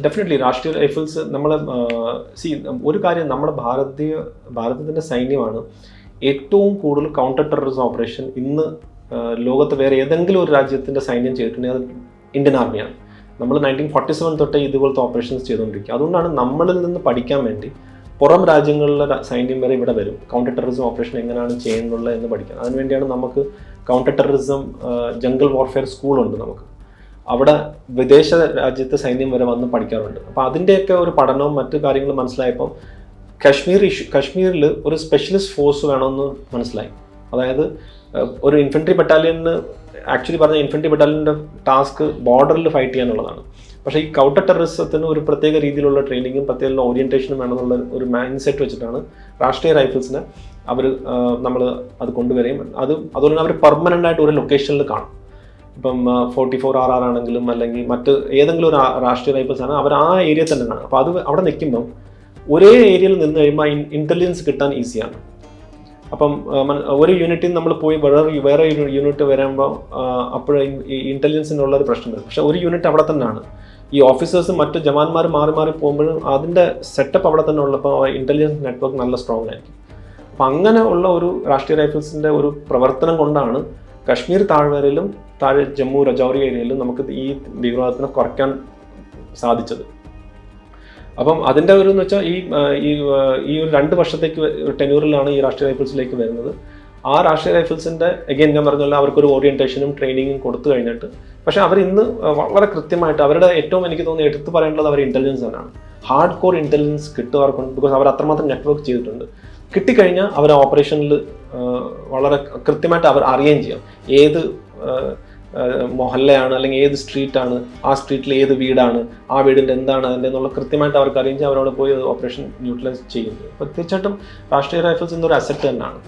Definitely രാഷ്ട്രീയ rifles നമ്മൾ ഒരു കാര്യം നമ്മുടെ ഭാരതത്തിൻ്റെ സൈന്യമാണ് ഏറ്റവും കൂടുതൽ കൗണ്ടർ ടെററിസം ഓപ്പറേഷൻ ഇന്ന് ലോകത്ത് വേറെ ഏതെങ്കിലും ഒരു രാജ്യത്തിൻ്റെ സൈന്യം ചെയ്തിട്ടുണ്ടെങ്കിൽ അത് ഇന്ത്യൻ ആർമിയാണ്. നമ്മൾ 1947 തൊട്ടേ ഇതുപോലത്തെ ഓപ്പറേഷൻസ് ചെയ്തുകൊണ്ടിരിക്കുക. അതുകൊണ്ടാണ് നമ്മളിൽ നിന്ന് പഠിക്കാൻ വേണ്ടി പുറം രാജ്യങ്ങളിലെ സൈന്യം വരെ ഇവിടെ വരും, കൗണ്ടർ ടെററിസം ഓപ്പറേഷൻ എങ്ങനെയാണ് ചെയ്യുന്നുള്ളത് എന്ന് പഠിക്കാൻ. അതിനുവേണ്ടിയാണ് നമുക്ക് കൗണ്ടർ ടെററിസം ജംഗിൾ വാർഫെയർ സ്കൂളുണ്ട് നമുക്ക്. അവിടെ വിദേശ രാജ്യത്തെ സൈന്യം വരെ വന്ന് പഠിക്കാറുണ്ട്. അപ്പോൾ അതിൻ്റെയൊക്കെ ഒരു പഠനവും മറ്റു കാര്യങ്ങളും മനസ്സിലായപ്പം കാശ്മീരിൽ ഒരു സ്പെഷ്യലിസ്റ്റ് ഫോഴ്സ് വേണമെന്ന് മനസ്സിലായി. അതായത് ഒരു ഇൻഫൻട്രി ബറ്റാലിയന് ആക്ച്വലി പറഞ്ഞ ഇൻഫൻട്രി ബറ്റാലിയൻ്റെ ടാസ്ക് ബോർഡറിൽ ഫൈറ്റ് ചെയ്യാനുള്ളതാണ്. പക്ഷേ ഈ കൗണ്ടർ ടെററിസത്തിന് ഒരു പ്രത്യേക രീതിയിലുള്ള ട്രെയിനിങ്ങും പ്രത്യേക ഓറിയൻറ്റേഷനും വേണമെന്നുള്ള ഒരു മൈൻഡ് സെറ്റ് വെച്ചിട്ടാണ് രാഷ്ട്രീയ റൈഫിൾസിനെ നമ്മൾ അത് കൊണ്ടുവരികയും അതുപോലെ അവർ പെർമനൻ്റ് ആയിട്ട് ഒരു ലൊക്കേഷനിൽ കാണും. ഇപ്പം 44RR ആണെങ്കിലും അല്ലെങ്കിൽ മറ്റ് ഏതെങ്കിലും ഒരു രാഷ്ട്രീയ റൈഫിൾസ് ആണ്, അവർ ആ ഏരിയ തന്നെ കാണും. അപ്പോൾ അത് അവിടെ നിൽക്കുമ്പം ഒരേ ഏരിയയിൽ നിന്ന് കഴിയുമ്പോൾ ഇൻ്റലിജൻസ് കിട്ടാൻ ഈസിയാണ്. അപ്പം ഒരു യൂണിറ്റിൽ നമ്മൾ പോയി വേറെ യൂണിറ്റ് വരുമ്പോൾ അപ്പോഴും ഈ ഇൻ്റലിജൻസിനുള്ളൊരു പ്രശ്നം വരും. പക്ഷേ ഒരു യൂണിറ്റ് അവിടെ തന്നെയാണ്. ഈ ഓഫീസേഴ്സും മറ്റ് ജവാന്മാർ മാറി പോകുമ്പോഴും അതിൻ്റെ സെറ്റപ്പ് അവിടെ തന്നെ ഉള്ളപ്പോൾ ഇൻ്റലിജൻസ് നെറ്റ്വർക്ക് നല്ല സ്ട്രോങ് ആയിരിക്കും. അപ്പം അങ്ങനെ ഉള്ള ഒരു രാഷ്ട്രീയ റൈഫിൾസിൻ്റെ ഒരു പ്രവർത്തനം കൊണ്ടാണ് കശ്മീർ താഴ്വരയിലും താഴെ ജമ്മു രജൗരി ഏരിയയിലും നമുക്ക് ഈ ഭീകരവാദത്തിനെ കുറയ്ക്കാൻ സാധിച്ചത്. അപ്പം അതിൻ്റെ ഒരു എന്ന് വെച്ചാൽ ഈ ഒരു 2 വർഷത്തേക്ക് ടെന്യൂറിലാണ് ഈ രാഷ്ട്രീയ റൈഫിൾസിലേക്ക് വരുന്നത്. ആ രാഷ്ട്രീയ റൈഫിൾസിൻ്റെ അഗെയിൻ ഞാൻ പറഞ്ഞല്ലോ, അവർക്കൊരു ഓറിയൻറ്റേഷനും ട്രെയിനിങ്ങും കൊടുത്തു കഴിഞ്ഞിട്ട്, പക്ഷേ അവർ ഇന്ന് വളരെ കൃത്യമായിട്ട് അവരുടെ ഏറ്റവും എനിക്ക് തോന്നുന്നു എടുത്തു പറയേണ്ടത് അവർ ഇൻ്റലിജൻസ് തന്നെയാണ്. ഹാർഡ് കോർ ഇൻ്റലിജൻസ് കിട്ടുവാർക്കുണ്ട്. ബിക്കോസ് അവർ അത്രമാത്രം നെറ്റ്വർക്ക് ചെയ്തിട്ടുണ്ട്. കിട്ടിക്കഴിഞ്ഞാൽ അവർ ഓപ്പറേഷനിൽ വളരെ കൃത്യമായിട്ട് അവർ അറിയുകയും ചെയ്യാം ഏത് മൊഹല്ലയാണ് അല്ലെങ്കിൽ ഏത് സ്ട്രീറ്റാണ്, ആ സ്ട്രീറ്റിൽ ഏത് വീടാണ്, ആ വീടിൻ്റെ എന്താണ് അതിൻ്റെ എന്നുള്ള കൃത്യമായിട്ട് അവർക്ക് അറിയിച്ച് അവരവിടെ പോയി ഓപ്പറേഷൻ യൂട്ടിലൈസ് ചെയ്യുന്നത്. അപ്പോൾ തീർച്ചയായിട്ടും രാഷ്ട്രീയ റൈഫിൾസ് എന്നൊരു അസറ്റ് തന്നെയാണ്.